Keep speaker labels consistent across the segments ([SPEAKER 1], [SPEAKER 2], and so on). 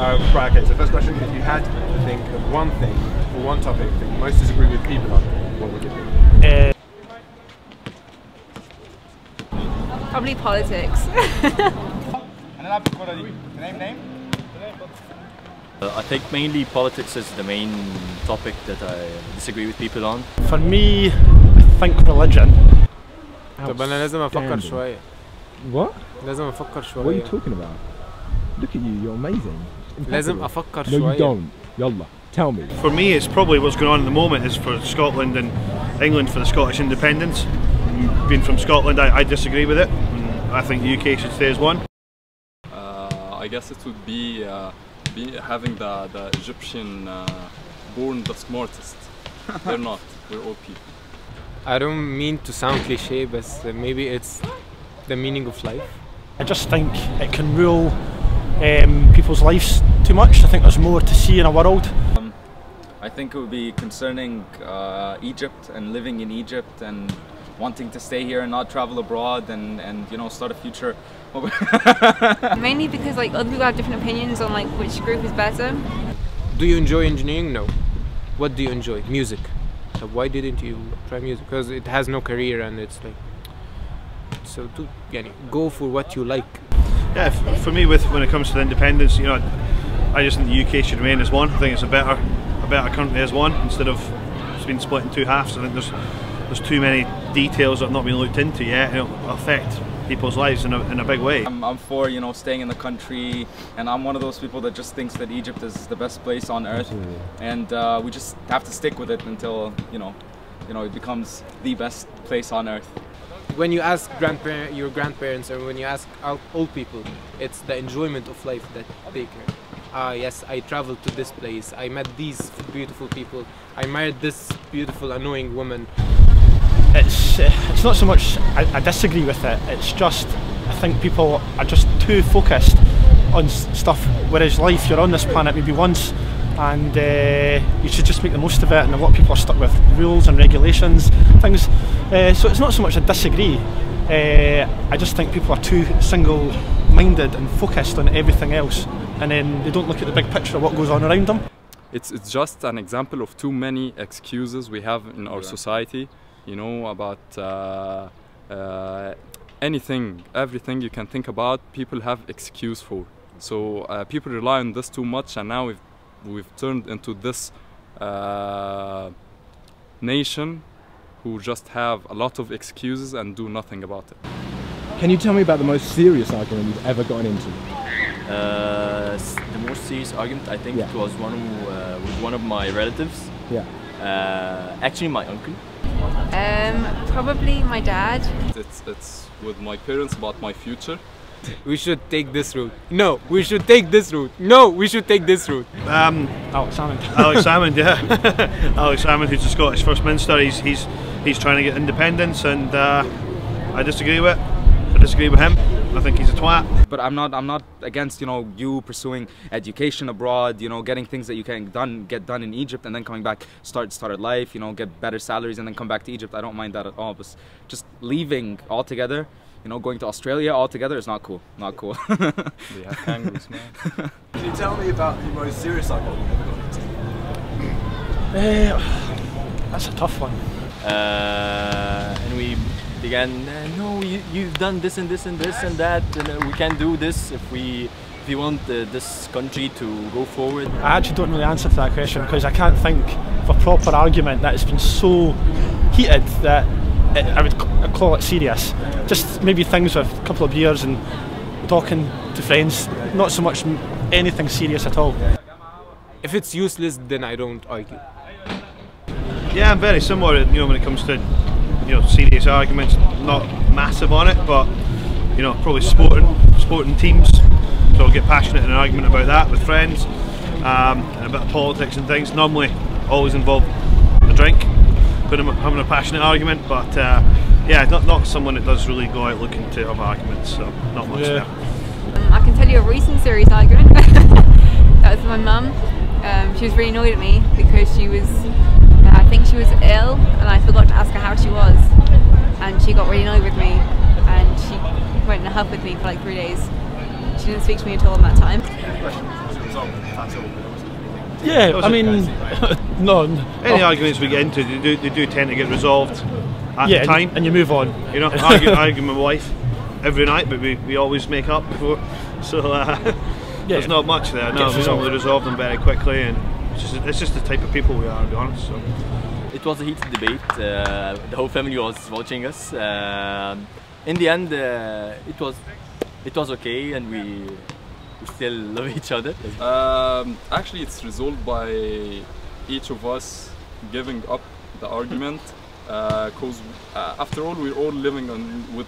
[SPEAKER 1] Right, okay, so first question, if you had to think of one thing, or one topic that you most disagree with people on, what would it be?
[SPEAKER 2] Probably politics.
[SPEAKER 3] I think mainly politics is the main topic that I disagree with people on.
[SPEAKER 4] For me, I think religion.
[SPEAKER 5] طب أنا لازم أفكر شوية.
[SPEAKER 1] What?
[SPEAKER 5] لازم أفكر شوية.
[SPEAKER 1] What are you talking about? Look at you, you're amazing.
[SPEAKER 5] لازم أفكر
[SPEAKER 1] No,
[SPEAKER 5] شوية.
[SPEAKER 1] you don't. Yalla, tell me.
[SPEAKER 6] For me, it's probably what's going on at the moment is for Scotland and England for the Scottish independence. Being from Scotland, I disagree with it. I think the UK should stay as one.
[SPEAKER 7] I guess it would be, having the Egyptian born the smartest. They're not. We're all people.
[SPEAKER 5] I don't mean to sound cliché, but maybe it's the meaning of life.
[SPEAKER 4] I just think it can rule people's lives too much. I think there's more to see in a world.
[SPEAKER 8] I think it would be concerning Egypt and living in Egypt and wanting to stay here and not travel abroad and you know, start a future.
[SPEAKER 2] Mainly because like other people have different opinions on like which group is better.
[SPEAKER 5] Do you enjoy engineering? No. What do you enjoy? Music. So why didn't you try music? Because it has no career and it's like, so go for what you like.
[SPEAKER 6] Yeah, for me, when it comes to the independence, you know, I just think the UK should remain as one. I think it's a better country as one instead of it's been split in two halves. I think there's too many details that have not been looked into yet, and it'll affect people's lives in a big way.
[SPEAKER 8] I'm for, you know, staying in the country, and I'm one of those people that just thinks that Egypt is the best place on earth. Absolutely. And we just have to stick with it until you know it becomes the best place on earth.
[SPEAKER 5] When you ask your grandparents or when you ask old people, it's the enjoyment of life that they care. Yes, I traveled to this place, I met these beautiful people, I married this beautiful annoying woman.
[SPEAKER 4] It's not so much I disagree with it, it's just I think people are just too focused on stuff, whereas life, you're on this planet maybe once and you should just make the most of it, and a lot of people are stuck with rules and regulations, things, so it's not so much I disagree, I just think people are too single-minded and focused on everything else, and then they don't look at the big picture of what goes on around them.
[SPEAKER 7] It's just an example of too many excuses we have in our society, you know, about everything you can think about, people have excuse for. So people rely on this too much, and now we've turned into this nation who just have a lot of excuses and do nothing about it.
[SPEAKER 1] Can you tell me about the most serious argument you've ever gotten into?
[SPEAKER 3] The most serious argument, I think, it was with one of my relatives.
[SPEAKER 1] Yeah.
[SPEAKER 3] Actually, my uncle.
[SPEAKER 2] Probably my dad.
[SPEAKER 7] It's with my parents about my future.
[SPEAKER 5] We should take this route. No, we should take this route. No, we should take this route.
[SPEAKER 4] Alex Salmond.
[SPEAKER 6] Alex Salmond, yeah. Alex Salmond, who's the Scottish First Minister, he's trying to get independence, and I disagree with it. I disagree with him. I think he's a twat.
[SPEAKER 8] But I'm not against, you know, you pursuing education abroad, you know, getting things that you can get done in Egypt and then coming back, start a life, you know, get better salaries and then come back to Egypt. I don't mind that at all. But just leaving altogether, you know, going to Australia altogether is not cool. Not cool.
[SPEAKER 7] We have kangaroos, man.
[SPEAKER 1] Can you tell me about the most serious argument you've ever got into?
[SPEAKER 4] That's a tough one.
[SPEAKER 3] And we began, no, you've done this and this and this and that, and we can't do this if we want this country to go forward.
[SPEAKER 4] I actually don't really answer to that question because I can't think of a proper argument that has been so heated that I would call it serious. Just maybe things with a couple of beers and talking to friends, not so much anything serious at all.
[SPEAKER 5] If it's useless, then I don't argue.
[SPEAKER 6] Yeah, I'm very similar, you know, when it comes to, you know, serious arguments. Not massive on it, but you know, probably sporting teams. So I'll get passionate in an argument about that with friends, and a bit of politics and things. Normally, always involve a drink when I'm having a passionate argument. But yeah, not someone that does really go out looking to have arguments. So not much there.
[SPEAKER 2] I can tell you a recent serious argument. That was with my mum. She was really annoyed at me because she was. I think she was ill and I forgot to ask her how she was, and she got really annoyed with me and she went in a huff with me for like 3 days. She didn't speak to me at all in that time.
[SPEAKER 1] resolve them at all. There wasn't anything.
[SPEAKER 4] Yeah, I mean, no.
[SPEAKER 6] Any arguments we get into, they do tend to get resolved at the time.
[SPEAKER 4] And you move on.
[SPEAKER 6] You know, I argue with my wife every night, but we always make up before. So there's not much there. No, we normally resolve them very quickly, and it's just the type of people we are, to be honest. So.
[SPEAKER 3] It was a heated debate. The whole family was watching us. In the end, it was okay, and we still love each other.
[SPEAKER 7] Actually, it's resolved by each of us giving up the argument, because after all, we're all living with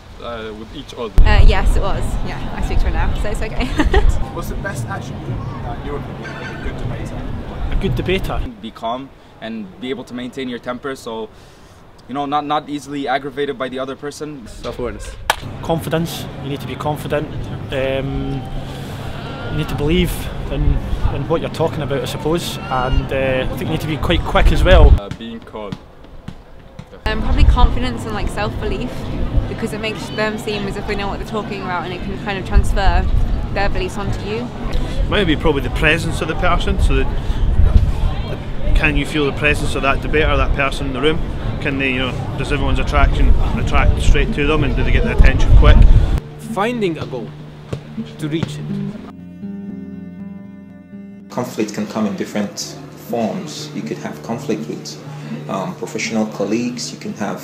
[SPEAKER 7] each other.
[SPEAKER 2] Yes, it was. Yeah, I speak to her now, so it's okay.
[SPEAKER 1] What's the best attribute, in your opinion, of a good debater?
[SPEAKER 4] A good debater.
[SPEAKER 8] Be calm and be able to maintain your temper, so you know, not easily aggravated by the other person.
[SPEAKER 5] Self-awareness.
[SPEAKER 4] Confidence. You need to be confident. You need to believe in what you're talking about, I suppose, and I think you need to be quite quick as well.
[SPEAKER 7] Being calm.
[SPEAKER 2] Probably confidence and like self-belief, because it makes them seem as if they know what they're talking about, and it can kind of transfer their beliefs onto you.
[SPEAKER 6] Maybe probably the presence of the person, so that can you feel the presence of that debater, that person in the room? Can they, you know, does everyone's attraction attract straight to them, and do they get the attention quick?
[SPEAKER 5] Finding a goal to reach it.
[SPEAKER 9] Conflict can come in different forms. You could have conflict with professional colleagues, you can have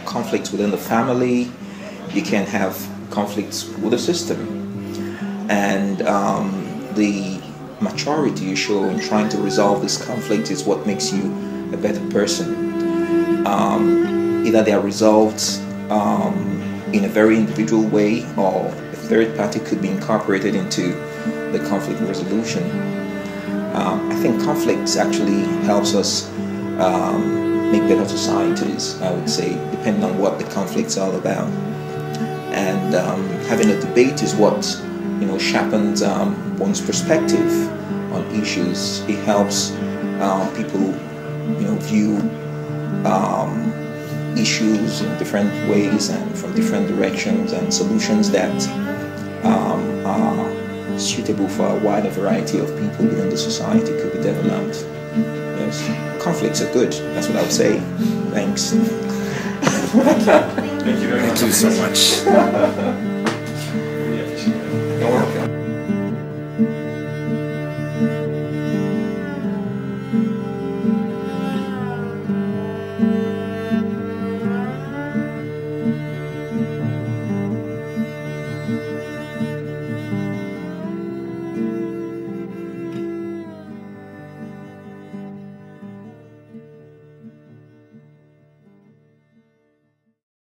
[SPEAKER 9] conflicts within the family, you can have conflicts with the system. And the maturity you show in trying to resolve this conflict is what makes you a better person. Either they are resolved in a very individual way, or a third party could be incorporated into the conflict resolution. I think conflicts actually helps us make better societies, I would say, depending on what the conflict's all about. And having a debate is what, you know, sharpens one's perspective on issues. It helps people, you know, view issues in different ways and from different directions, and solutions that are suitable for a wider variety of people within the society could be developed. Yes, conflicts are good. That's what I would say. Thanks.
[SPEAKER 1] Thank you very much.
[SPEAKER 9] Thank you so much.